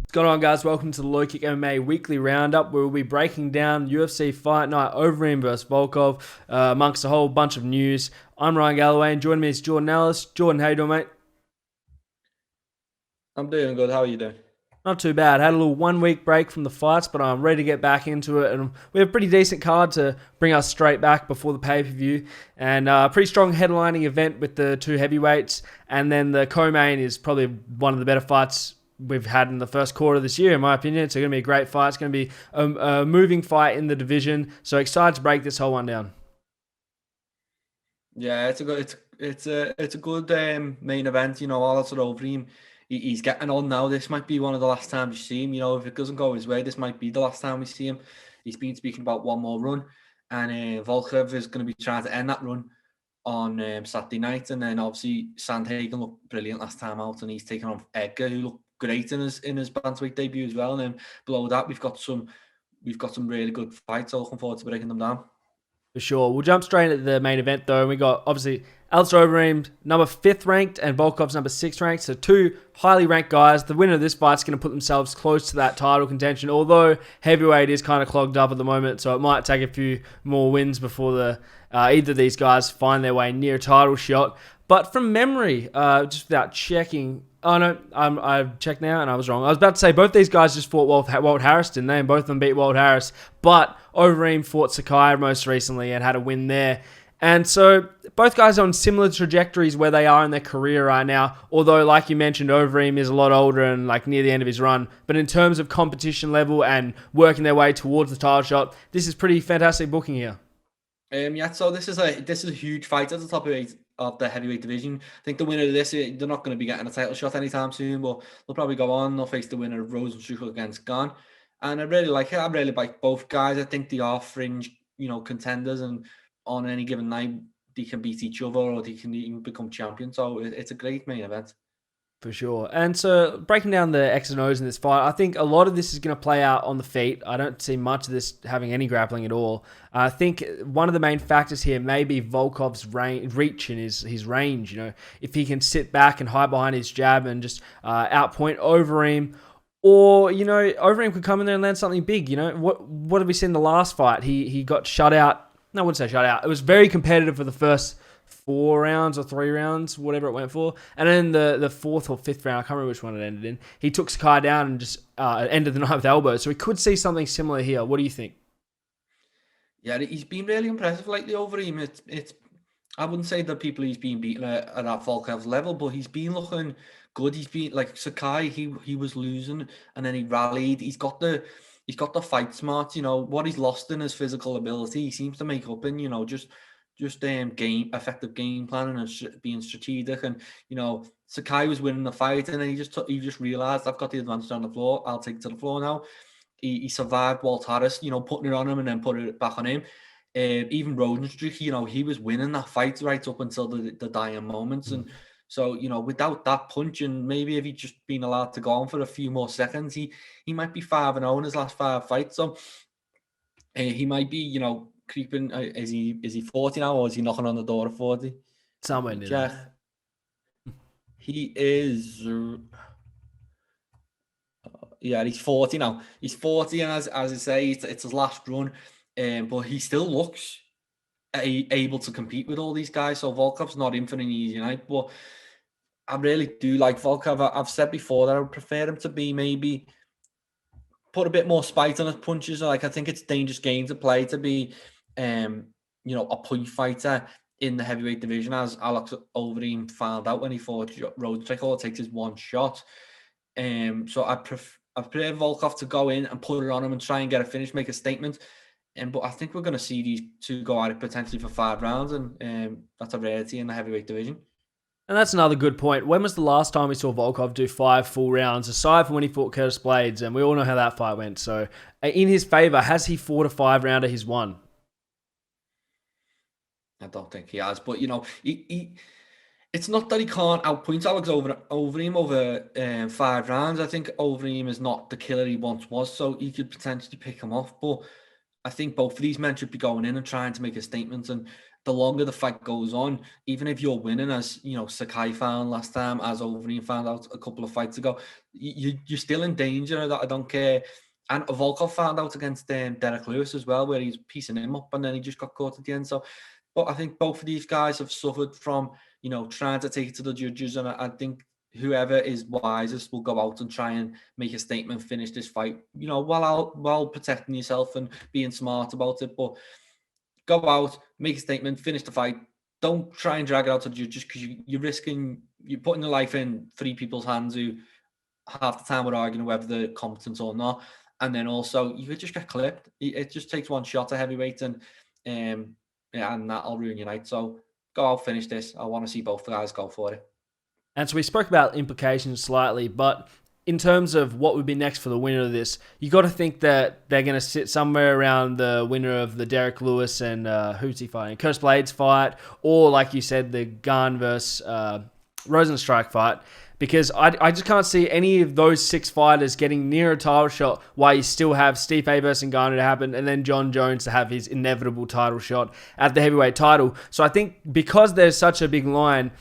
What's going on, guys? Welcome to the LowKick MMA Weekly Roundup, where we'll be breaking down UFC Fight Night, Overeem versus Volkov, amongst a whole bunch of news. I'm Ryan Galloway, and joining me is Jordan Ellis. Jordan, how you doing, mate? I'm doing good. How are you doing? Not too bad. Had a little 1 week break from the fights, but I'm ready to get back into it. And we have a pretty decent card to bring us straight back before the pay-per-view. And a pretty strong headlining event with the two heavyweights. And then the co-main is probably one of the better fights we've had in the first quarter of this year, in my opinion. It's going to be a great fight. It's going to be a moving fight in the division. So excited to break this whole one down. Yeah, it's a good main event. Alistair Overeem, he's getting on now. This might be one of the last times you see him. If it doesn't go his way, this might be the last time we see him. He's been speaking about one more run, and Volkov is going to be trying to end that run on Saturday night. And then obviously Sandhagen looked brilliant last time out, and he's taken on Edgar, who looked great in his bantamweight debut as well. And then below that, we've got some really good fights. So looking forward to breaking them down. For sure. We'll jump straight into the main event, though. And we got, obviously, Alistair Overeem, number 5th ranked, and Volkov's number 6th ranked. So two highly ranked guys. The winner of this fight's going to put themselves close to that title contention, although heavyweight is kind of clogged up at the moment, so it might take a few more wins before either of these guys find their way near a title shot. But from memory, just without checking... Oh, no, I've checked now and I was wrong. I was about to say both these guys just fought Walt Harris, didn't they? And both of them beat Walt Harris. But Overeem fought Sakai most recently and had a win there. And so both guys are on similar trajectories where they are in their career right now. Although, like you mentioned, Overeem is a lot older and like near the end of his run. But in terms of competition level and working their way towards the title shot, this is pretty fantastic booking here. So this is a huge fight at the top of the heavyweight division. I think the winner of this, they're not going to be getting a title shot anytime soon, but they'll probably go on. They'll face the winner of Rosenstruck against Gane. And I really like it. I really like both guys. I think they are fringe, contenders, and on any given night, they can beat each other or they can even become champions. So it's a great main event. For sure. And so breaking down the X's and O's in this fight, I think a lot of this is going to play out on the feet. I don't see much of this having any grappling at all. I think one of the main factors here may be Volkov's reach and his range. If he can sit back and hide behind his jab and just outpoint Overeem, or, Overeem could come in there and land something big. What have we seen in the last fight? He got shut out. No, I wouldn't say shut out. It was very competitive for the first 4 rounds or 3 rounds, whatever it went for. And then the 4th or 5th round, I can't remember which one it ended in, he took Sakai down and just ended the night with elbows. So we could see something similar here. What do you think? Yeah, he's been really impressive lately over him. It's I wouldn't say that people he's been beaten at Volkov's level, but he's been looking good. He's been like Sakai, he was losing and then he rallied. He's got the fight smart, what he's lost in his physical ability, he seems to make up in, just effective game planning and being strategic. And Sakai was winning the fight, and then he just realized, I've got the advantage on the floor. I'll take it to the floor now. He survived Walt Harris, putting it on him and then put it back on him. Even Rodenstruck, he was winning that fight right up until the dying moments. And so, without that punch, and maybe if he'd just been allowed to go on for a few more seconds, he might be 5-0 in his last 5 fights. So he might be, creeping. Is he 40 now, or is he knocking on the door of 40? Somewhere near Jeff, there. he is. Yeah, he's 40 now. He's 40, and as I say, it's his last run. But he still looks able to compete with all these guys. So Volkov's not in for an easy night. But I really do like Volkov. I've said before that I would prefer him to be maybe put a bit more spite on his punches. Like, I think it's a dangerous game to play to be, a point fighter in the heavyweight division, as Alex Overeem found out when he fought Rodenstruck. All it takes is one shot. So I prefer Volkov to go in and put it on him and try and get a finish, make a statement. But I think we're going to see these two go at it potentially for 5 rounds, and that's a rarity in the heavyweight division. And that's another good point. When was the last time we saw Volkov do 5 full rounds, aside from when he fought Curtis Blades? And we all know how that fight went. So in his favor, has he fought a 5-rounder he's won? I don't think he has. But, it's not that he can't outpoint Alex Overeem over 5 rounds. I think Overeem is not the killer he once was, so he could potentially pick him off. But I think both of these men should be going in and trying to make a statement. And the longer the fight goes on, even if you're winning, as Sakai found last time, as Overeem found out a couple of fights ago, you're still in danger. That I don't care. And Volkov found out against Derek Lewis as well, where he's piecing him up and then he just got caught at the end. So, but I think both of these guys have suffered from, trying to take it to the judges. And I think whoever is wisest will go out and try and make a statement, finish this fight, while protecting yourself and being smart about it. But go out, make a statement, finish the fight. Don't try and drag it out to the judges, because you're putting your life in three people's hands who half the time we're arguing whether they're competent or not. And then also you could just get clipped. It just takes one shot at heavyweight, and that'll ruin your night. So go out, finish this. I want to see both guys go for it. And so we spoke about implications slightly, but in terms of what would be next for the winner of this, you got to think that they're going to sit somewhere around the winner of the Derek Lewis and who's he fighting? Curtis Blades fight, or like you said, the Garn versus Rosenstrike fight. Because I just can't see any of those 6 fighters getting near a title shot while you still have Stipe versus Ngannou to happen, and then John Jones to have his inevitable title shot at the heavyweight title. So I think because there's such a big line,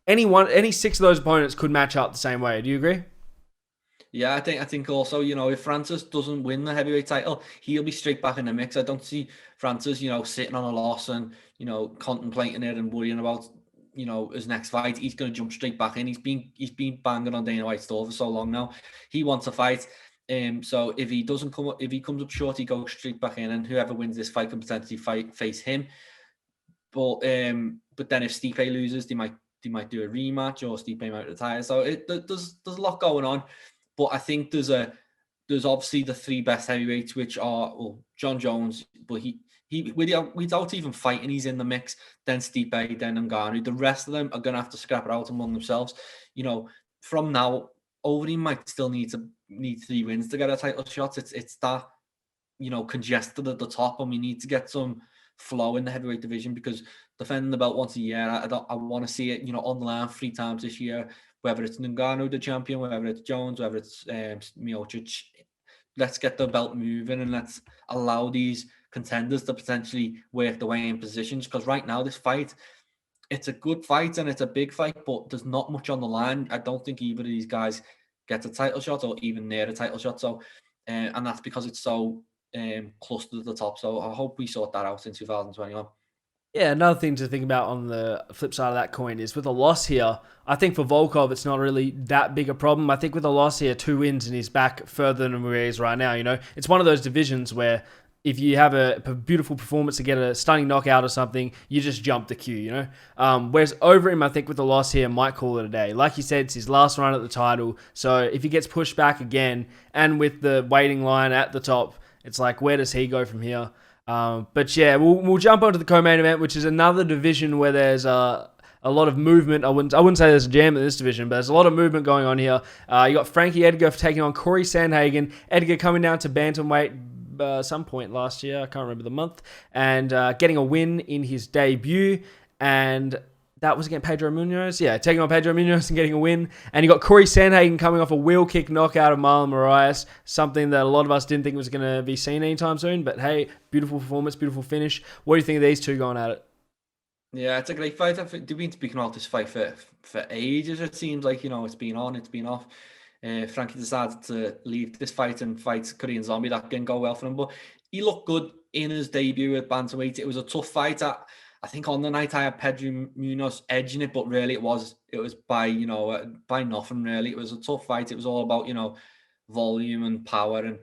any 6 of those opponents could match up the same way. Do you agree? Yeah, I think also, if Francis doesn't win the heavyweight title, he'll be straight back in the mix. I don't see Francis, sitting on a loss and, contemplating it and worrying about, his next fight. He's going to jump straight back in. He's been banging on Dana White's door for so long now. He wants a fight. So if he comes up short, he goes straight back in, and whoever wins this fight can potentially face him. But then if Stipe loses, they might do a rematch, or Stipe might retire. So there's a lot going on. But I think there's obviously the 3 best heavyweights, which are John Jones, but he without even fighting, he's in the mix. Then Stipe, then Ngannou. The rest of them are going to have to scrap it out among themselves. From now, Overeem might still need 3 wins to get a title shot. It's that congested at the top, and we need to get some flow in the heavyweight division, because defending the belt once a year, I want to see it on the line 3 times this year. Whether it's Ngannou the champion, whether it's Jones, whether it's Miocic, let's get the belt moving, and let's allow these contenders to potentially work their way in positions. Because right now, this fight, it's a good fight and it's a big fight, but there's not much on the line. I don't think either of these guys gets a title shot or even near a title shot. So, and that's because it's so clustered at the top. So I hope we sort that out in 2021. Yeah, another thing to think about on the flip side of that coin is with a loss here, I think for Volkov, it's not really that big a problem. I think with a loss here, 2 wins and he's back further than where he is right now. It's one of those divisions where if you have a beautiful performance to get a stunning knockout or something, you just jump the queue, Whereas Overeem, I think with the loss here, might call it a day. Like you said, it's his last run at the title. So if he gets pushed back again, and with the waiting line at the top, it's like, where does he go from here? But yeah, we'll jump onto the co-main event, which is another division where there's a lot of movement. I wouldn't say there's a jam in this division, but there's a lot of movement going on here. You got Frankie Edgar taking on Corey Sandhagen. Edgar coming down to bantamweight some point last year, I can't remember the month, and getting a win in his debut, and that was against Pedro Munoz. Yeah, taking on Pedro Munoz and getting a win. And you got Corey Sandhagen coming off a wheel kick knockout of Marlon Moraes, something that a lot of us didn't think was going to be seen anytime soon. But hey, beautiful performance, beautiful finish. What do you think of these two going at it? Yeah, it's a great fight. They've been speaking about this fight for ages, it seems like. It's been on, it's been off. Frankie decided to leave this fight and fight Korean Zombie. That didn't go well for him, but he looked good in his debut at bantamweight. It was a tough fight. I think on the night I had Pedro Munoz edging it, but really it was by by nothing really. It was a tough fight. It was all about volume and power, and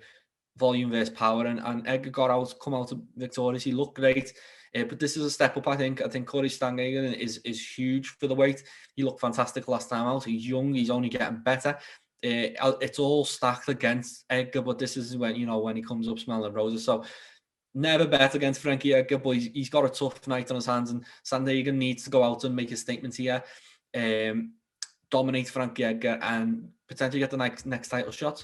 volume versus power, and Edgar come out victorious. He looked great. But this is a step up, I think. I think Corey Sandhagen is huge for the weight. He looked fantastic last time out. He's young. He's only getting better. It's all stacked against Edgar, but this is when when he comes up smelling roses. So never bet against Frankie Edgar, but he's got a tough night on his hands, and Sandhagen needs to go out and make a statement here, dominate Frankie Edgar, and potentially get the next title shot.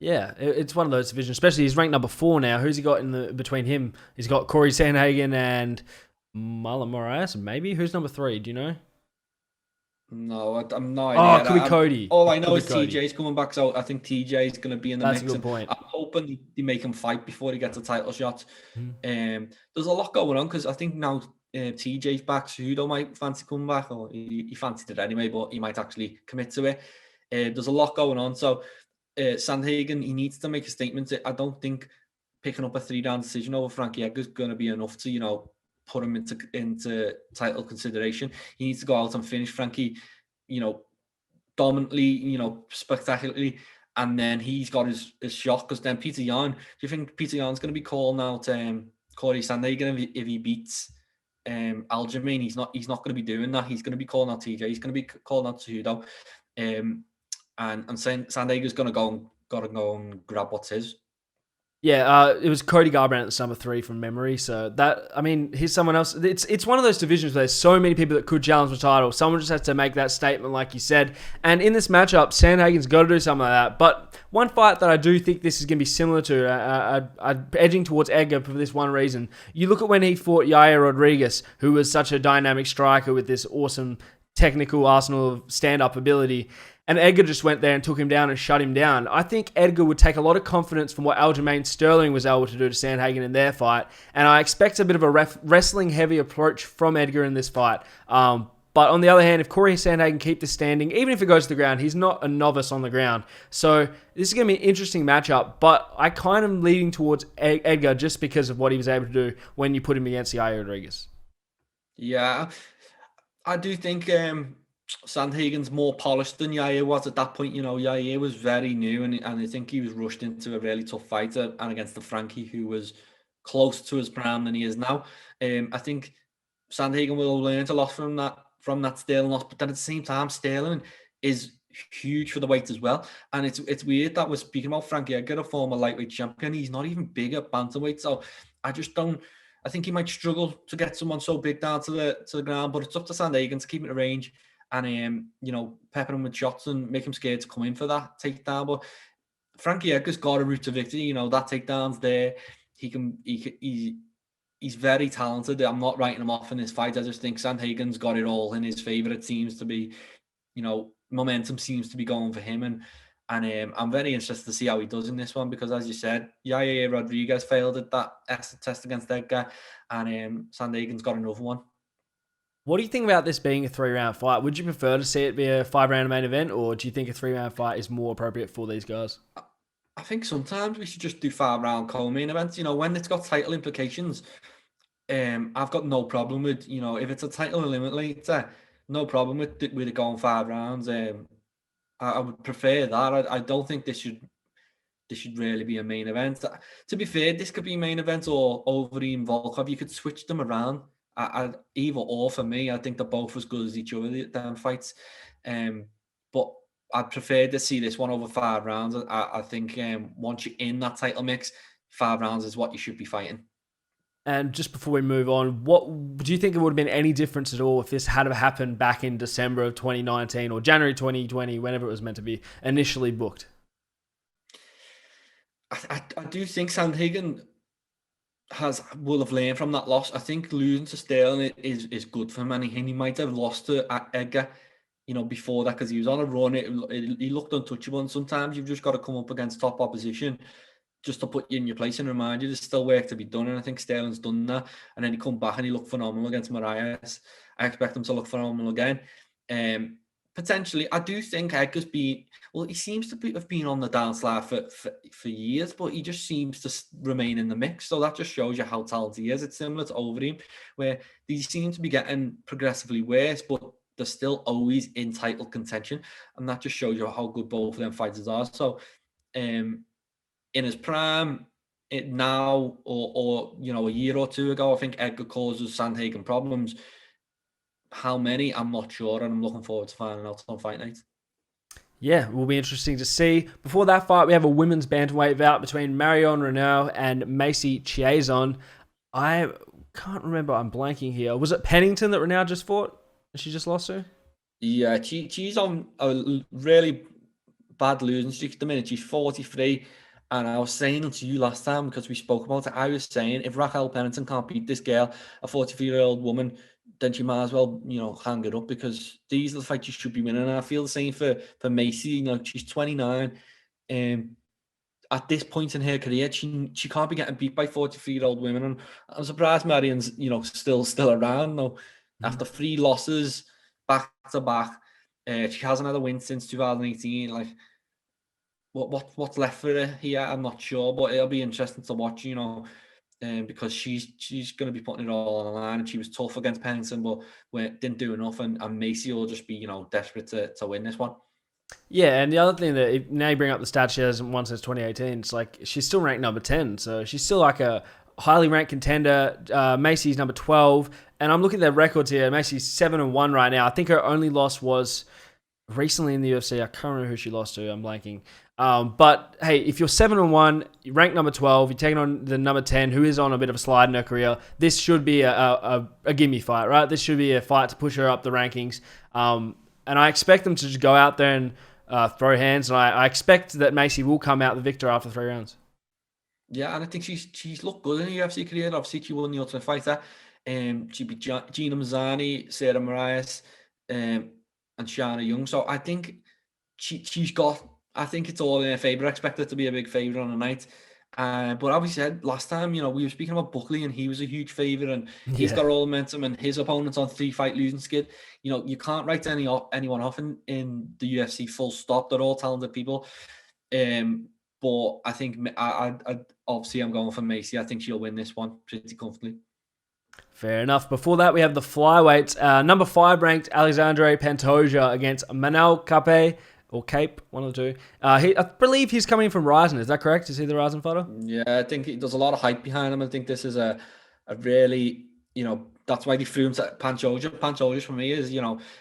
Yeah, it's one of those divisions, especially he's ranked number 4 now. Who's he got between him? He's got Corey Sandhagen and Marlon Moraes, maybe. Who's number 3? Do you know? No, I'm no idea. Oh, could be Cody. All I know is TJ's coming back, so I think TJ is going to be in the mix. That's a good point. I'm hoping they make him fight before he gets a title shot. There's a lot going on, because I think now TJ's back. Cejudo might fancy coming back, or he fancied it anyway, but he might actually commit to it. There's a lot going on. So Sandhagen, he needs to make a statement. I don't think picking up a 3-round decision over Frankie Edgar is going to be enough to, put him into title consideration. He needs to go out and finish Frankie, dominantly, spectacularly. And then he's got his shot, because then Peter Yan, do you think Peter Yan's going to be calling out Corey Sandhagen if he beats Aljamain? He's not going to be doing that. He's going to be calling out TJ. He's going to be calling out Cejudo. And saying Sandhagen's going to go and grab what's his. Yeah, it was Cody Garbrandt at the summer 3 from memory. So he's someone else. It's one of those divisions where there's so many people that could challenge the title. Someone just has to make that statement, like you said. And in this matchup, Sandhagen's got to do something like that. But one fight that I do think this is going to be similar to, edging towards Edgar for this one reason. You look at when he fought Yair Rodriguez, who was such a dynamic striker with this awesome technical arsenal of stand-up ability. And Edgar just went there and took him down and shut him down. I think Edgar would take a lot of confidence from what Aljamain Sterling was able to do to Sandhagen in their fight. And I expect a bit of a wrestling-heavy approach from Edgar in this fight. But on the other hand, if Corey Sandhagen keep this standing, even if it goes to the ground, he's not a novice on the ground. So this is going to be an interesting matchup. But I kind of leaning towards Edgar just because of what he was able to do when you put him against Yair Rodriguez. Yeah, I do think Sandhagen's more polished than Yair was at that point. Yair was very new, and I think he was rushed into a really tough fight, and against the Frankie, who was closer to his prime than he is now. I think Sandhagen will have learned a lot from that Sterling loss, but then at the same time, Sterling is huge for the weight as well. And it's weird that we're speaking about Frankie Edgar, a former lightweight champion. He's not even big at bantamweight, so I think he might struggle to get someone so big down to the ground, but it's up to Sandhagen to keep him in range and pepper him with shots and make him scared to come in for that takedown. But Frankie Edgar's got a route to victory. That takedown's there. He's very talented. I'm not writing him off in this fight. I just think Sandhagen's got it all in his favor. It seems to be, momentum seems to be going for him, and I'm very interested to see how he does in this one, because, as you said, Yair Rodriguez failed at that exit test against Edgar, and Sandhagen's got another one. What do you think about this being a 3-round fight? Would you prefer to see it be a 5-round main event, or do you think a 3-round fight is more appropriate for these guys? I think sometimes we should just do 5-round co-main events. When it's got title implications, I've got no problem with, if it's a title eliminator, no problem with it going 5 rounds. I would prefer that. I don't think this should really be a main event. To be fair, this could be a main event or Overeem Volkov. You could switch them around. Either or for me. I think they're both as good as each other, damn fights. But I'd prefer to see this one over 5 rounds. I think once you're in that title mix, 5 rounds is what you should be fighting. And just before we move on, what do you think it would have been any difference at all if this had happened back in December of 2019 or January 2020, whenever it was meant to be initially booked? I do think Sandhagen will have learned from that loss. I think losing to Sterling is good for him, and he might have lost to Edgar, before that, because he was on a run. He looked untouchable, and sometimes you've just got to come up against top opposition just to put you in your place and remind you there's still work to be done. And I think Sterling's done that. And then he come back and he looked phenomenal against Marias. I expect him to look phenomenal again. Potentially, I do think Edgar's he seems to have been on the downslide for years, but he just seems to remain in the mix. So that just shows you how talented he is. It's similar to Overeem, where they seem to be getting progressively worse, but they're still always in title contention. And that just shows you how good both of them fighters are. So, in his prime, now or a year or two ago, I think Edgar causes Sandhagen problems. How many? I'm not sure, and I'm looking forward to finding out on Fight Night. Yeah, it will be interesting to see. Before that fight, we have a women's bantamweight bout between Marion Renaud and Macy Chiasson. I can't remember. I'm blanking here. Was it Pennington that Renaud just fought? And she just lost to? Yeah, she's on a really bad losing streak at the minute. She's 43. And I was saying to you last time, because we spoke about it, I was saying, if Raquel Pennington can't beat this girl, a 43-year-old woman, then she might as well, hang it up, because these are the fights you should be winning. And I feel the same for Macy. She's 29. at this point in her career, she can't be getting beat by 43-year-old women. And I'm surprised Marion's, still around though. After 3 losses back to back, she hasn't had a win since 2018. Like, what's left for her here? I'm not sure, but it'll be interesting to watch. Because she's going to be putting it all on the line, and she was tough against Pennington, but didn't do enough. And Macy will just be, desperate to win this one. Yeah, and the other thing that now you bring up the stats she hasn't won since 2018, it's like she's still ranked number 10, so she's still like a highly ranked contender. Macy's number 12, and I'm looking at their records here. Macy's 7-1 right now. I think her only loss was recently in the UFC. I can't remember who she lost to. I'm blanking. But hey, if you're 7-1, you rank number 12, you're taking on the number 10, who is on a bit of a slide in her career. This should be a gimme fight, right? This should be a fight to push her up the rankings. And I expect them to just go out there and throw hands, and I expect that Macy will come out the victor after 3 rounds. Yeah, and I think she's looked good in the UFC career. Obviously, she won the Ultimate Fighter. She beat Gina Mazzani, Sarah Moraes, and Shana Young. So I think she's got. I think it's all in her favour. I expect her to be a big favourite on the night. But as we said last time, we were speaking about Buckley, and he was a huge favourite, and he's got all the momentum, and his opponent's on 3-fight losing skid. You can't write anyone off in the UFC. Full stop. They're all talented people. But I think I obviously I'm going for Macy. I think she'll win this one pretty comfortably. Fair enough. Before that, we have the flyweights. Number 5 ranked Alexandre Pantoja against Manel Kape. Or Cape, one of the two. I believe he's coming from Ryzen. Is that correct? Is he the Ryzen fighter? Yeah, I think there's a lot of hype behind him. I think this is a really, that's why they threw him to Pantoja. Pantoja for me is,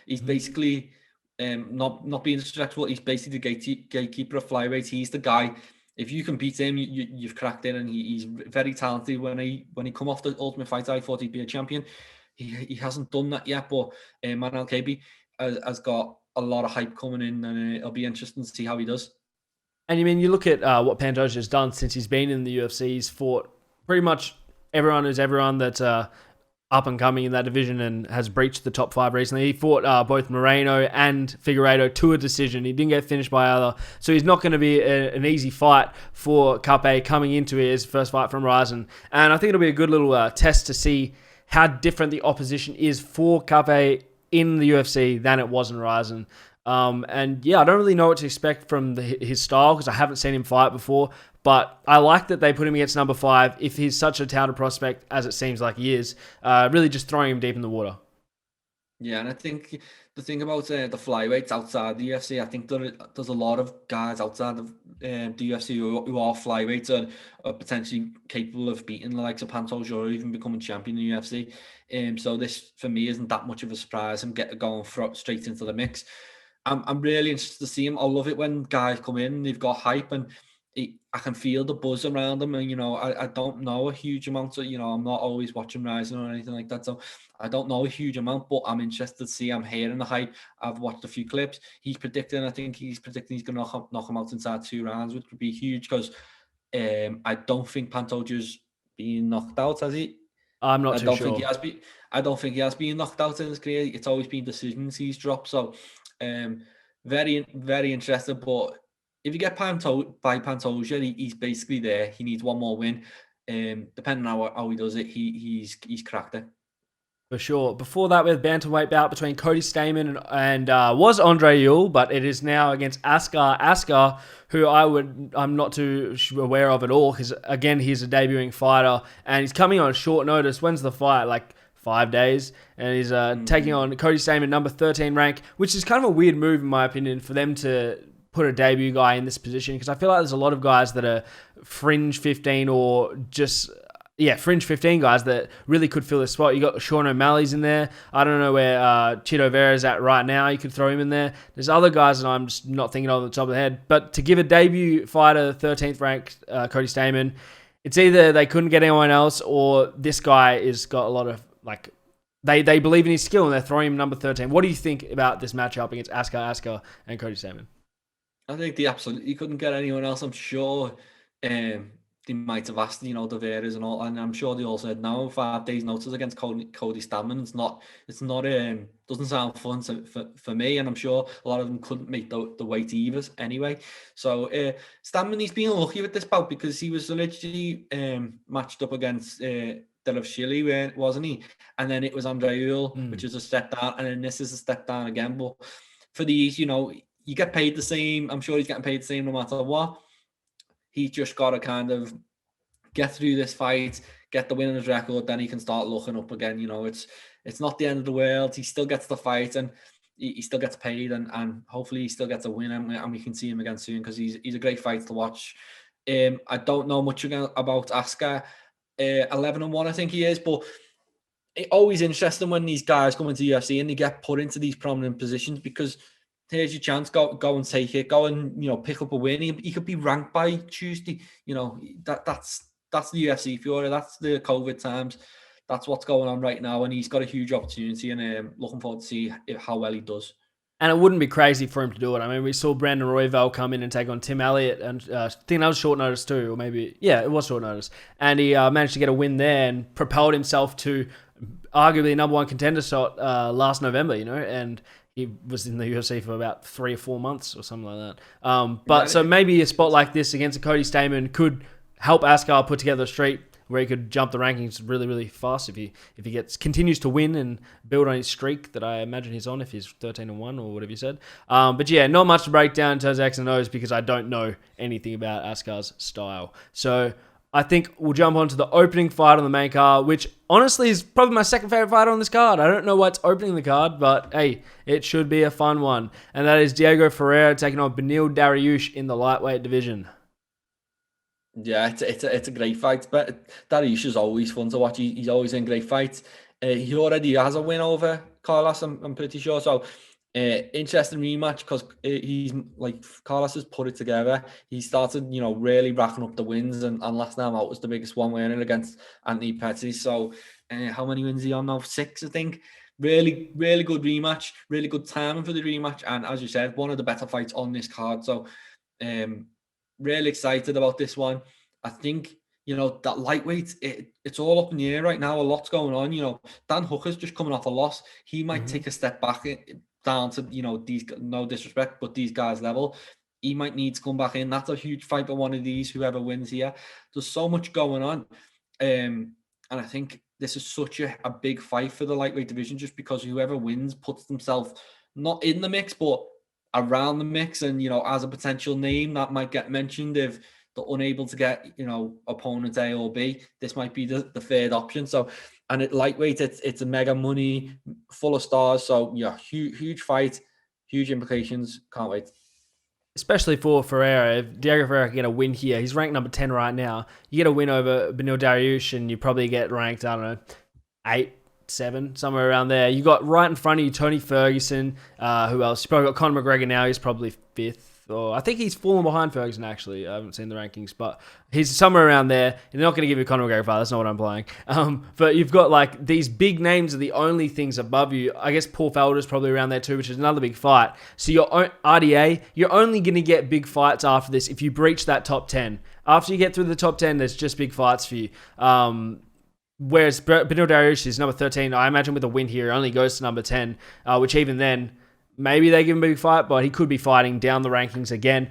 he's basically not being disrespectful. He's basically the gatekeeper of flyweight. He's the guy. If you can beat him, you've cracked in, and he's very talented. When he come off the Ultimate Fighter, I thought he'd be a champion. He hasn't done that yet, but Manel Kape has got a lot of hype coming in, and it'll be interesting to see how he does. And you look at what Pantoja has done since he's been in the UFC. He's fought pretty much everyone that's up and coming in that division and has breached the top 5 recently. He fought both Moreno and Figueiredo to a decision. He didn't get finished by either. So he's not going to be an easy fight for Kape coming into his first fight from Ryzen. And I think it'll be a good little test to see how different the opposition is for Kape in the UFC than it was in Ryzen. And yeah, I don't really know what to expect from his style because I haven't seen him fight before, but I like that they put him against number 5 if he's such a talented prospect as it seems like he is, really just throwing him deep in the water. Yeah, and I think the thing about the flyweights outside the UFC, I think there's a lot of guys outside of the UFC who are flyweights and are potentially capable of beating the likes of Pantoja or even becoming champion in the UFC. So this, for me, isn't that much of a surprise. I'm going straight into the mix. I'm really interested to see him. I love it when guys come in, they've got hype, and I can feel the buzz around them. And, I don't know a huge amount of, I'm not always watching Ryzen or anything like that. So I don't know a huge amount, but I'm interested to see. I'm hearing the hype. I've watched a few clips. I think he's predicting he's going to knock him out inside 2 rounds, which would be huge because I don't think Pantoja's being knocked out, has he? I'm not too sure. I don't think he has been knocked out in his career. It's always been decisions he's dropped. So very, very interested. But if you get by Pantoja, he's basically there. He needs one more win. Depending on how he does it, he's cracked it. For sure. Before that, we had bantamweight bout between Cody Stamann and was Andre Ewell, but it is now against Askren, who I'm not too aware of at all, because again, he's a debuting fighter and he's coming on short notice. When's the fight? Like 5 days, and he's taking on Cody Stamann, number 13 rank, which is kind of a weird move in my opinion for them to put a debut guy in this position, because I feel like there's a lot of guys that are fringe 15 or just fringe 15 guys that really could fill this spot. You got Sean O'Malley's in there. I don't know where Chito Vera's at right now. You could throw him in there. There's other guys that I'm just not thinking of at the top of the head. But to give a debut fighter 13th ranked Cody Stamann, it's either they couldn't get anyone else or this guy has got a lot of they believe in his skill and they're throwing him number 13. What do you think about this matchup against Askren and Cody Stamann? I think they absolutely couldn't get anyone else. I'm sure they might have asked, the Veras and all, and I'm sure they all said no. 5 days notice against Cody Stamann. It's not doesn't sound fun for me, and I'm sure a lot of them couldn't make the weight either anyway. So Stamann, he's been lucky with this bout because he was literally matched up against Darius, wasn't he? And then it was Andreul, which is a step down, and then this is a step down again. But for these, you get paid the same. I'm sure he's getting paid the same no matter what. He's just got to kind of get through this fight, get the winner's record, then he can start looking up again. It's not the end of the world. He still gets the fight, and he still gets paid, and hopefully he still gets a win, and we can see him again soon because he's a great fight to watch. I don't know much about Askren. 11-1, I think he is, but it's always interesting when these guys come into UFC and they get put into these prominent positions because here's your chance. Go and take it. Go and pick up a win. He could be ranked by Tuesday. That's the UFC Fury. That's the COVID times. That's what's going on right now, and he's got a huge opportunity. And looking forward to see how well he does. And it wouldn't be crazy for him to do it. I mean, we saw Brandon Royval come in and take on Tim Elliott, and I think that was short notice too, or maybe it was short notice. And he managed to get a win there and propelled himself to arguably number one contender shot last November. And he was in the UFC for about 3 or 4 months or something like that. So maybe a spot like this against a Cody Stamann could help Askren put together a streak where he could jump the rankings really, really fast if he continues to win and build on his streak that I imagine he's on if he's 13-1 or whatever you said. But yeah, not much to break down in terms of X and O's because I don't know anything about Askren's style. So I think we'll jump on to the opening fight on the main card, which honestly is probably my second favorite fight on this card. I don't know what's opening the card, but hey, it should be a fun one. And that is Diego Ferreira taking on Beneil Darius in the lightweight division. Yeah, it's a great fight, but Darius is always fun to watch. He's always in great fights. He already has a win over Carlos, I'm pretty sure. So interesting rematch because he's like Carlos has put it together. He started, really racking up the wins, and last time out was the biggest one winning against Anthony Pettis. So how many wins is he on now? 6, I think. Really, really good rematch. Really good timing for the rematch, and as you said, one of the better fights on this card. So really excited about this one. I think, that lightweight, it's all up in the air right now. A lot's going on. Dan Hooker's just coming off a loss. He might take a step back down to, these, no disrespect, but these guys' level. He might need to come back in. That's a huge fight for one of these, whoever wins here. There's so much going on. And I think this is such a big fight for the lightweight division just because whoever wins puts themselves not in the mix, but around the mix, and as a potential name that might get mentioned if they're unable to get opponent A or B. This might be the third option. So, and at lightweight, it's a mega money, full of stars. So yeah, huge fight, huge implications. Can't wait. Especially for Ferreira. If Diego Ferreira can get a win here, he's ranked number 10 right now. You get a win over Beneil Darius, and you probably get ranked, I don't know, 8, 7, somewhere around there. You got right in front of you Tony Ferguson. Who else? You probably got Conor McGregor now. He's probably 5th. Or I think he's fallen behind Ferguson, actually. I haven't seen the rankings, but he's somewhere around there. They're not going to give you Conor McGregor fight. That's not what I'm playing. But you've got like these big names are the only things above you. I guess Paul Felder's probably around there too, which is another big fight. So your RDA, you're only going to get big fights after this if you breach that top 10. After you get through the top 10, there's just big fights for you. Whereas Beneil Darius is number 13. I imagine with a win here, it only goes to number 10, which even then, maybe they give him a big fight, but he could be fighting down the rankings again.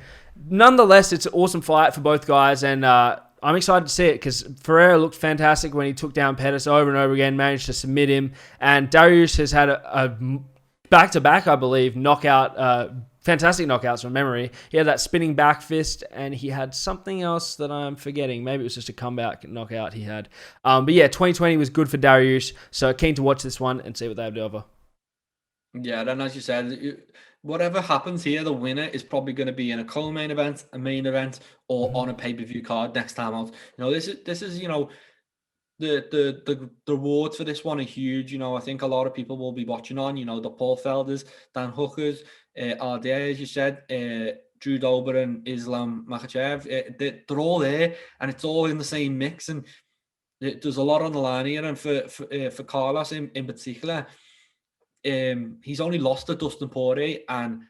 Nonetheless, it's an awesome fight for both guys, and I'm excited to see it because Ferreira looked fantastic when he took down Pettis over and over again, managed to submit him, and Darius has had a back-to-back, I believe, knockout, fantastic knockouts from memory. He had that spinning back fist, and he had something else that I'm forgetting. Maybe it was just a comeback knockout he had. But yeah, 2020 was good for Darius, so keen to watch this one and see what they have to offer. Yeah, then as you said, whatever happens here, the winner is probably going to be in a co-main event, a main event, or on a pay-per-view card next time out. This is the rewards for this one are huge. I think a lot of people will be watching on. The Paul Felders, Dan Hookers, are there, as you said, Drew Dober and Islam Makhachev. They're all there, and it's all in the same mix. And there's a lot on the line here, and for Carlos in particular. He's only lost to Dustin Poirier and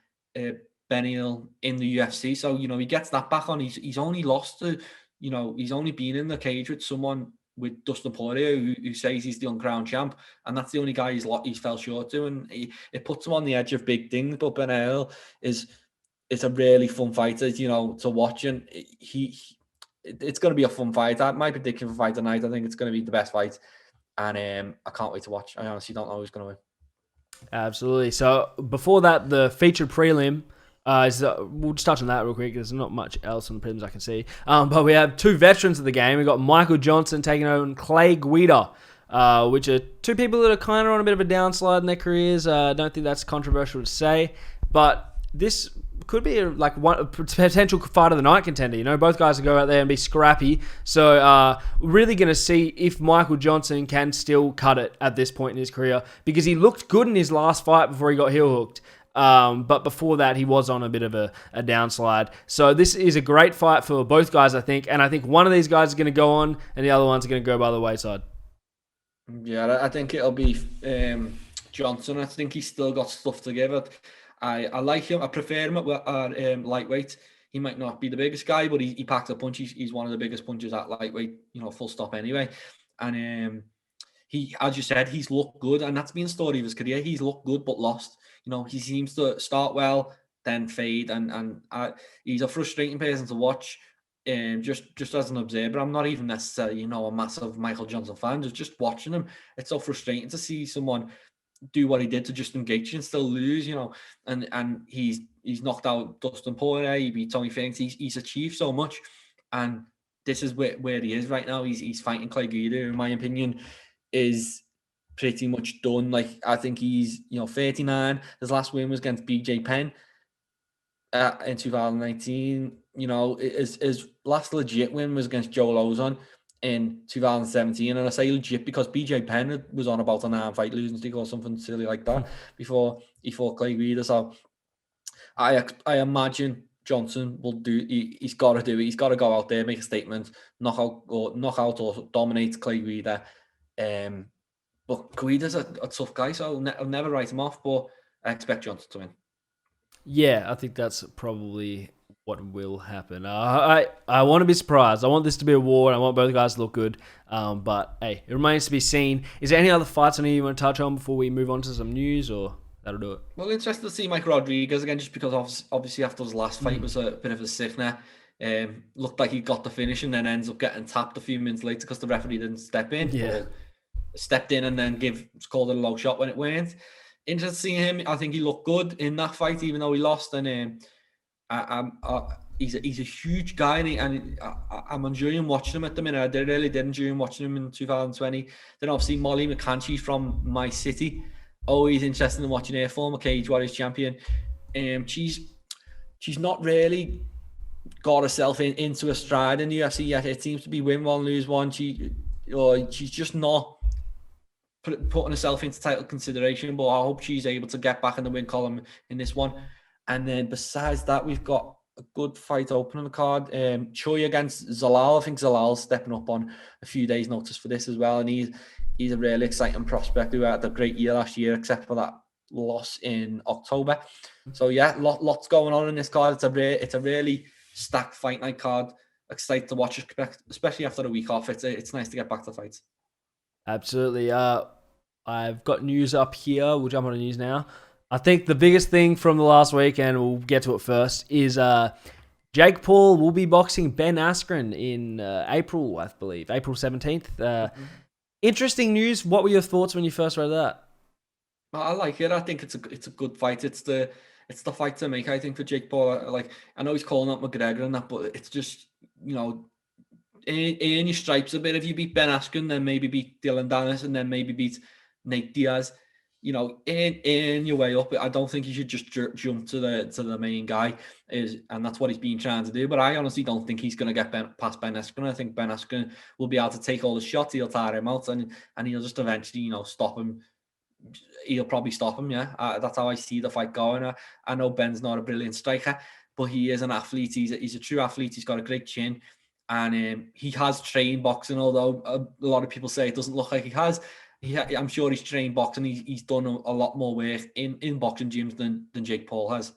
Beneil in the UFC, so he gets that back on. He's only lost to you know, he's only been in the cage with someone with Dustin Poirier who says he's the uncrowned champ, and that's the only guy he's fell short to, and it puts him on the edge of big things. But Ben Earl is a really fun fighter, you know, to watch, and it's going to be a fun fight. My prediction for Fight Night, I think it's going to be the best fight, and I can't wait to watch. I honestly don't know who's going to win. Absolutely. So before that, the featured prelim. We'll just touch on that real quick. There's not much else on the prelims I can see. But we have two veterans of the game. We've got Michael Johnson taking on Clay Guida, which are two people that are kind of on a bit of a downslide in their careers. I don't think that's controversial to say. But this could be a potential fight of the night contender. You know, both guys will go out there and be scrappy. So really going to see if Michael Johnson can still cut it at this point in his career, because he looked good in his last fight before he got heel hooked. But before that, he was on a bit of a downslide. So this is a great fight for both guys, I think. And I think one of these guys is going to go on and the other one's going to go by the wayside. Yeah, I think it'll be Johnson. I think he's still got stuff to give it. I like him. I prefer him at lightweight. He might not be the biggest guy, but he packs a punch. He's one of the biggest punches at lightweight, you know, full stop anyway. And he, as you said, he's looked good. And that's been the story of his career. He's looked good, but lost. You know, he seems to start well, then fade, and he's a frustrating person to watch. Just as an observer, I'm not even necessarily, you know, a massive Michael Johnson fan. Just watching him, it's so frustrating to see someone do what he did to Justin Gaethje and still lose. You know, and he's knocked out Dustin Poirier, he beat Tony Ferguson. He's achieved so much, and this is where he is right now. He's fighting Clay Guida, in my opinion, is pretty much done. Like, I think he's, you know, 39. His last win was against BJ Penn in 2019. You know, his last legit win was against Joe Lozon in 2017. And I say legit because BJ Penn was on about a 9-fight losing streak or something silly like that before he fought Clay Guida. So I imagine Johnson will do. He's got to do it. He's got to go out there, make a statement, knock out or dominate Clay Guida. But Guida's a tough guy, so I'll never write him off, but I expect Johnson to win. Yeah, I think that's probably what will happen. I want to be surprised. I want this to be a war, and I want both guys to look good. But, hey, it remains to be seen. Is there any other fights on here you want to touch on before we move on to some news, or that'll do it? Well, interested to see Mike Rodriguez again, just because obviously after his last fight was a bit of a sickener. Looked like he got the finish and then ends up getting tapped a few minutes later because the referee didn't step in. Yeah. Stepped in and then called it a low shot when it weren't. Interested to see him. I think he looked good in that fight, even though he lost. And he's a huge guy, and I'm enjoying watching him at the minute. I really did enjoy watching him in 2020. Then obviously Molly McCann, she's from my city. Always interested in watching her, former Cage Warriors champion. She's not really got herself into a stride in the UFC yet. It seems to be win one, lose one. She's just not putting herself into title consideration, but I hope she's able to get back in the win column in this one. And then besides that, we've got a good fight open on the card. Choi against Zalal. I think Zalal's stepping up on a few days' notice for this as well, and he's a really exciting prospect who had a great year last year, except for that loss in October. So yeah, lots going on in this card. It's a really stacked fight night card. Excited to watch it, especially after a week off. It's nice to get back to fights. Absolutely. I've got news up here. We'll jump on the news now. I think the biggest thing from the last week, and we'll get to it first, is Jake Paul will be boxing Ben Askren in April, I believe, April 17th. Interesting news. What were your thoughts when you first read that? I like it. I think it's a good fight. It's the fight to make, I think, for Jake Paul. Like, I know he's calling out McGregor and that, but it's just, you know, earn your stripes a bit. If you beat Ben Askren, then maybe beat Dylan Dennis, and then maybe beat Nate Diaz. You know, earn your way up. I don't think you should just jump to the main guy, and that's what he's been trying to do. But I honestly don't think he's going to get past Ben Askren. I think Ben Askren will be able to take all the shots. He'll tire him out, and he'll just eventually, you know, stop him. He'll probably stop him. Yeah, that's how I see the fight going. I know Ben's not a brilliant striker, but he is an athlete. He's a true athlete. He's got a great chin, and he has trained boxing. Although a lot of people say it doesn't look like he has. I'm sure he's trained boxing. He's done a lot more work in boxing gyms than Jake Paul has.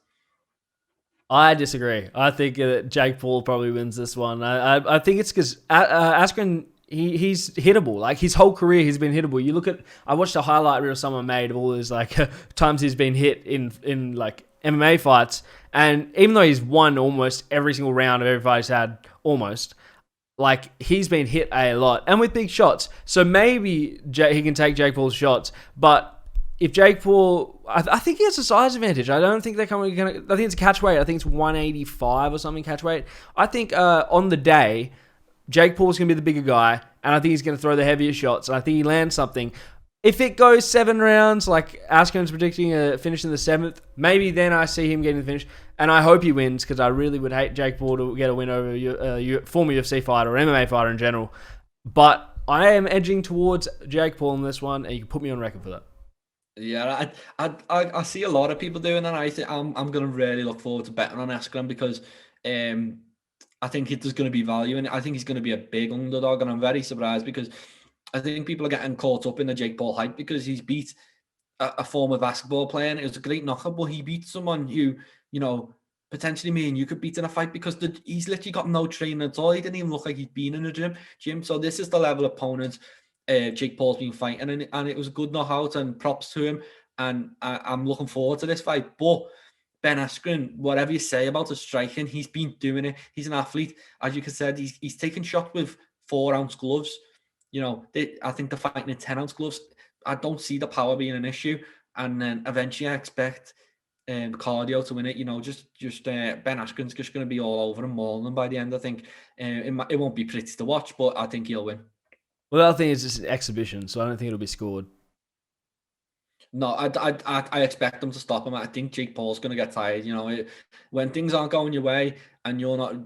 I disagree. I think Jake Paul probably wins this one. I think it's because Askren, he's hittable. Like his whole career, he's been hittable. You look at, I watched a highlight reel someone made of all his like times he's been hit in like MMA fights, and even though he's won almost every single round of every fight he's had, almost, like he's been hit a lot and with big shots. So maybe he can take Jake Paul's shots, but if Jake Paul, I think he has a size advantage. I don't think they're coming. I think it's a catch weight. I think it's 185 or something catch weight. I think on the day, Jake Paul's going to be the bigger guy, and I think he's going to throw the heavier shots. And I think he lands something. If it goes 7 rounds, like Askren's predicting a finish in the 7th, maybe then I see him getting the finish. And I hope he wins, because I really would hate Jake Paul to get a win over a former UFC fighter or MMA fighter in general. But I am edging towards Jake Paul in this one, and you can put me on record for that. Yeah, I see a lot of people doing that. I think I'm going to really look forward to betting on Askren, because I think there's going to be value in it. I think he's going to be a big underdog, and I'm very surprised, because I think people are getting caught up in the Jake Paul hype because he's beat a former basketball player. And it was a great knockout, but he beat someone who, potentially me and you could beat in a fight, because he's literally got no training at all. He didn't even look like he'd been in a gym. So this is the level of opponent Jake Paul's been fighting, and it was a good knockout, and props to him. And I'm looking forward to this fight. But Ben Askren, whatever you say about his striking, he's been doing it. He's an athlete. As you said, he's taking shots with 4-ounce gloves. I think they're fighting in 10-ounce gloves. I don't see the power being an issue. And then eventually I expect cardio to win it. Just Ben Askren's just going to be all over him, mauling him by the end. I think it won't be pretty to watch, but I think he'll win. Well, the other thing is it's an exhibition, so I don't think it'll be scored. No, I expect them to stop him. I think Jake Paul's going to get tired. When things aren't going your way and you're not,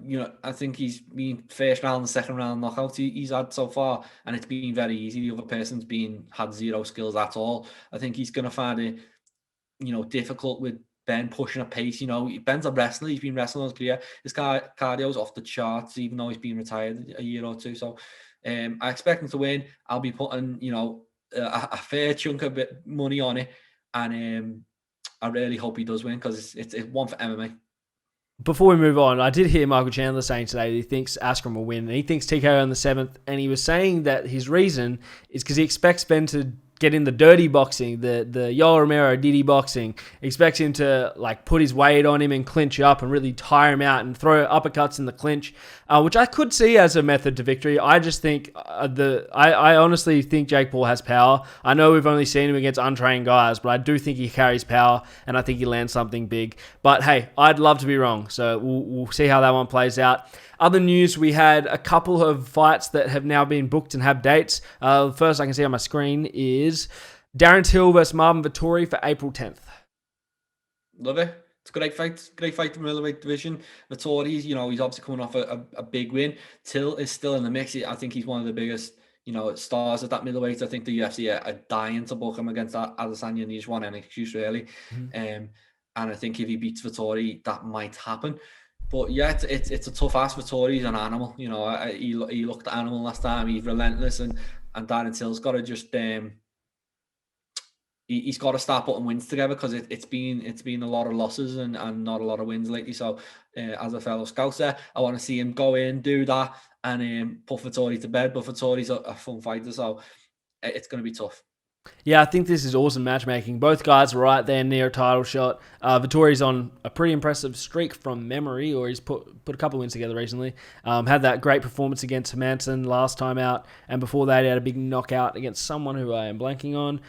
I think he's been first round and second round knockouts he's had so far, and it's been very easy. The other person's had zero skills at all. I think he's going to find it, difficult with Ben pushing a pace. Ben's a wrestler. He's been wrestling his career. His cardio's off the charts, even though he's been retired a year or two. So I expect him to win. I'll be putting, a fair chunk of money on it, and I really hope he does win, because it's one for MMA. Before we move on, I did hear Michael Chandler saying today that he thinks Askren will win, and he thinks TKO on the 7th, and he was saying that his reason is because he expects Ben to get in the dirty boxing, the Yoel Romero Diddy boxing. He expects him to put his weight on him and clinch up and really tire him out and throw uppercuts in the clinch, which I could see as a method to victory. I just think I honestly think Jake Paul has power. I know we've only seen him against untrained guys, but I do think he carries power, and I think he lands something big. But hey, I'd love to be wrong, so we'll see how that one plays out. Other news, we had a couple of fights that have now been booked and have dates. First I can see on my screen is Darren Till versus Marvin Vettori for April 10th. Love it. It's a great fight. Great fight in the middleweight division. Vettori, he's obviously coming off a big win. Till is still in the mix. I think he's one of the biggest, stars at that middleweight. I think the UFC are dying to book him against Adesanya, and he just want an excuse, really. And I think if he beats Vettori, that might happen. But yeah, it's a tough ass. Vettori's an animal. He looked animal last time. He's relentless, and Darren Till's got to just he's got to start putting wins together, because it's been a lot of losses and not a lot of wins lately. So as a fellow Scouser, I want to see him go in, do that, and put Vettori to bed. But Vettori's a fun fighter, so it's going to be tough. Yeah, I think this is awesome matchmaking. Both guys are right there near a title shot. Vettori's on a pretty impressive streak from memory, or he's put a couple of wins together recently. Had that great performance against Hermanson last time out, and before that he had a big knockout against someone who I am blanking on.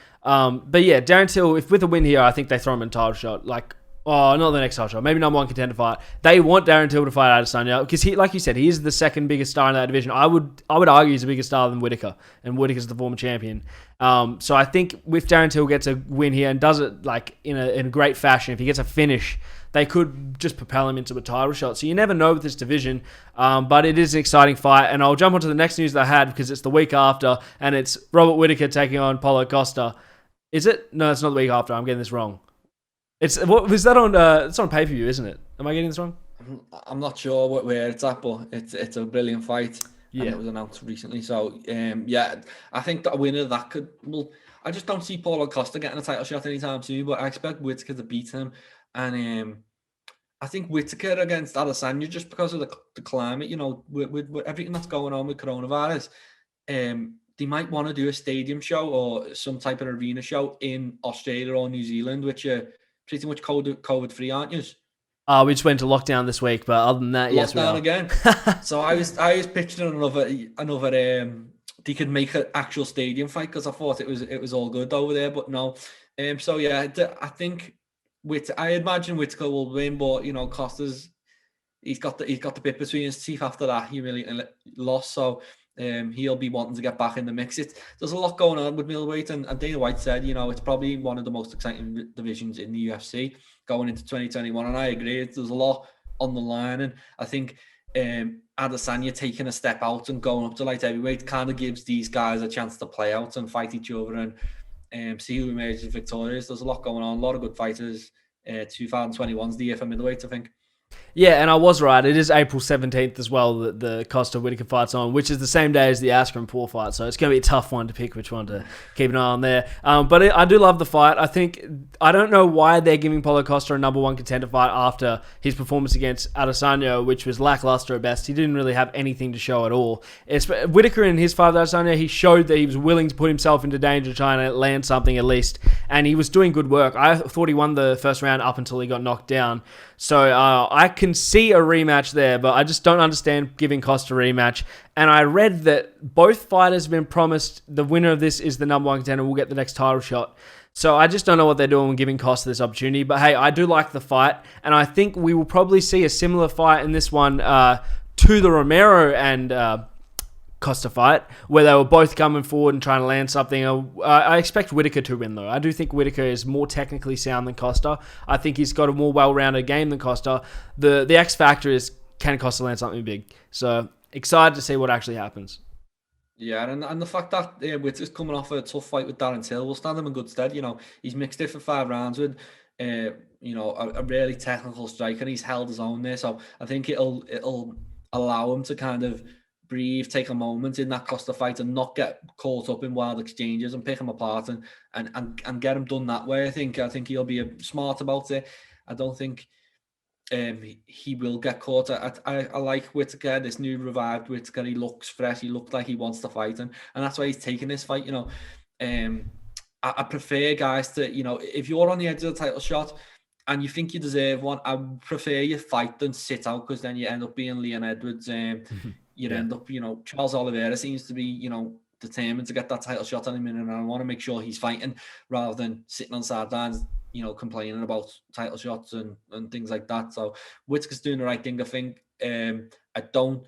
But yeah, Darren Till, if with a win here, I think they throw him in title shot. Not the next title shot. Maybe number one contender fight. They want Darren Till to fight Adesanya because he, like you said, he is the second biggest star in that division. I would argue he's a bigger star than Whittaker, and Whittaker's the former champion. So I think if Darren Till gets a win here and does it in a great fashion, if he gets a finish, they could just propel him into a title shot. So you never know with this division, but it is an exciting fight. And I'll jump onto the next news that I had because it's the week after, and it's Robert Whittaker taking on Paula Costa. Is it? No, it's not the week after. I'm getting this wrong. It's what was that on? It's on pay-per-view, isn't it? Am I getting this wrong? I'm not sure where it's at, but it's a brilliant fight. Yeah, and it was announced recently. So yeah, I think that a winner that could. Well, I just don't see Paulo Costa getting a title shot anytime soon, but I expect Whittaker to beat him, and I think Whittaker against Adesanya, just because of the climate, with everything that's going on with coronavirus, they might want to do a stadium show or some type of arena show in Australia or New Zealand, which are pretty much COVID free, aren't you? We just went to lockdown this week, but other than that, yes, we are. Again. So I was picturing another. They could make an actual stadium fight because I thought it was all good over there, but no. So yeah, I think I imagine Whittaker will win, but Costa's he's got the bit between his teeth after that humiliating loss, so he'll be wanting to get back in the mix. There's a lot going on with middleweight, and Dana White said it's probably one of the most exciting divisions in the UFC going into 2021, and I agree. There's a lot on the line, and I think Adesanya taking a step out and going up to light heavyweight kind of gives these guys a chance to play out and fight each other and see who emerges victorious. There's a lot going on, a lot of good fighters. 2021's the year for middleweight, I think. Yeah, and I was right. It is April 17th as well that the Costa Whittaker fight's on, which is the same day as the Askren Paul fight. So it's going to be a tough one to pick which one to keep an eye on there. But I do love the fight. I don't know why they're giving Paulo Costa a number one contender fight after his performance against Adesanya, which was lackluster at best. He didn't really have anything to show at all. Whittaker in his fight with Adesanya, he showed that he was willing to put himself into danger trying to land something at least, and he was doing good work. I thought he won the first round up until he got knocked down. So I can see a rematch there, but I just don't understand giving Costa a rematch. And I read that both fighters have been promised the winner of this is the number one contender will get the next title shot. So I just don't know what they're doing giving Costa this opportunity. But hey, I do like the fight, and I think we will probably see a similar fight in this one to the Romero and Costa fight, where they were both coming forward and trying to land something. I expect Whittaker to win, though. I do think Whittaker is more technically sound than Costa. I think he's got a more well-rounded game than Costa. The X factor is, can Costa land something big? So excited to see what actually happens. Yeah, and the fact that Whittaker's coming off a tough fight with Darren Till will stand him in good stead. He's mixed it for 5 rounds with a really technical striker. He's held his own there, so I think it'll allow him to kind of breathe, take a moment in that Costa fight and not get caught up in wild exchanges and pick him apart and get him done that way. I think he'll be smart about it. I don't think he will get caught. I like Whittaker, this new revived Whittaker. He looks fresh. He looked like he wants to fight, and that's why he's taking this fight. I prefer guys to, if you're on the edge of the title shot and you think you deserve one, I prefer you fight than sit out, because then you end up being Leon Edwards. End up, Charles Oliveira seems to be, determined to get that title shot on him, and I want to make sure he's fighting rather than sitting on sidelines, complaining about title shots and things like that. So Whittaker's doing the right thing, I think. I don't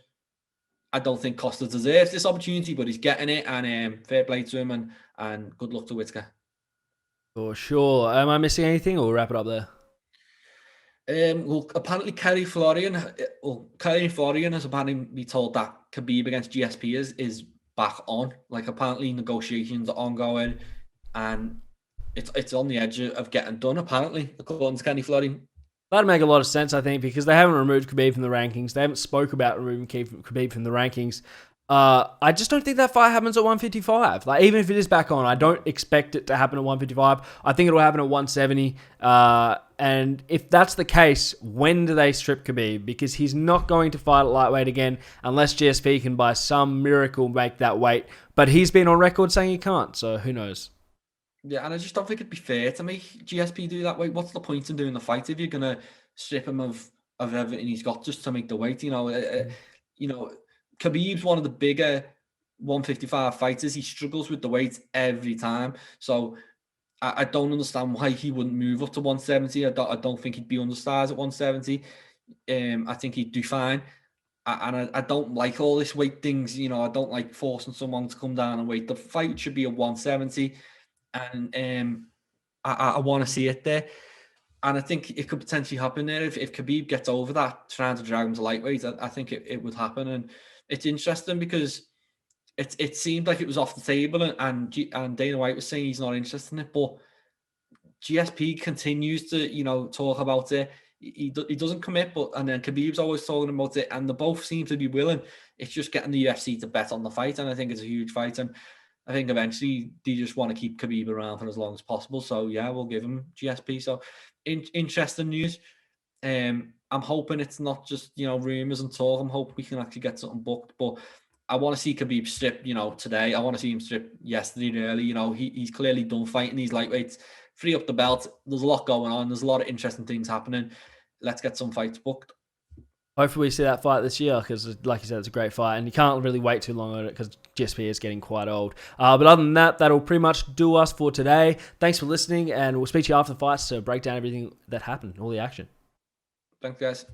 think Costa deserves this opportunity, but he's getting it, and fair play to him, and good luck to Whittaker. For sure. Am I missing anything, or wrap it up there? Well, apparently Kerry Florian has apparently been told that Khabib against GSP is back on. Like, apparently negotiations are ongoing, and it's on the edge of getting done, apparently, according to Kenny Florian. That'd make a lot of sense, I think, because they haven't removed Khabib from the rankings. They haven't spoke about removing Khabib from the rankings. I just don't think that fight happens at 155. Like, even if it is back on, I don't expect it to happen at 155. I think it'll happen at 170. And if that's the case, when do they strip Khabib? Because he's not going to fight at lightweight again unless GSP can by some miracle make that weight. But he's been on record saying he can't, so who knows? Yeah, and I just don't think it'd be fair to make GSP do that weight. What's the point in doing the fight if you're gonna strip him of everything he's got just to make the weight? Khabib's one of the bigger 155 fighters. He struggles with the weight every time. So I don't understand why he wouldn't move up to 170. I don't think he'd be undersized at 170. I think he'd do fine. I don't like all this weight things. I don't like forcing someone to come down and weight. The fight should be at 170. And I want to see it there. And I think it could potentially happen there. If Khabib gets over that, trying to drag him to lightweight, I think it would happen. And it's interesting because it seemed like it was off the table, and Dana White was saying he's not interested in it, but GSP continues to talk about it. He doesn't commit, and then Khabib's always talking about it, and they both seem to be willing. It's just getting the UFC to bet on the fight, and I think it's a huge fight, and I think eventually they just want to keep Khabib around for as long as possible. So yeah, we'll give him GSP. So interesting news. I'm hoping it's not just, rumours and talk. I'm hoping we can actually get something booked. But I want to see Khabib strip, today. I want to see him strip yesterday early. He's clearly done fighting these lightweights. Free up the belt. There's a lot going on. There's a lot of interesting things happening. Let's get some fights booked. Hopefully we see that fight this year because, like you said, it's a great fight. And you can't really wait too long on it because GSP is getting quite old. But other than that, that'll pretty much do us for today. Thanks for listening, and we'll speak to you after the fights to break down everything that happened, all the action. Thanks, guys.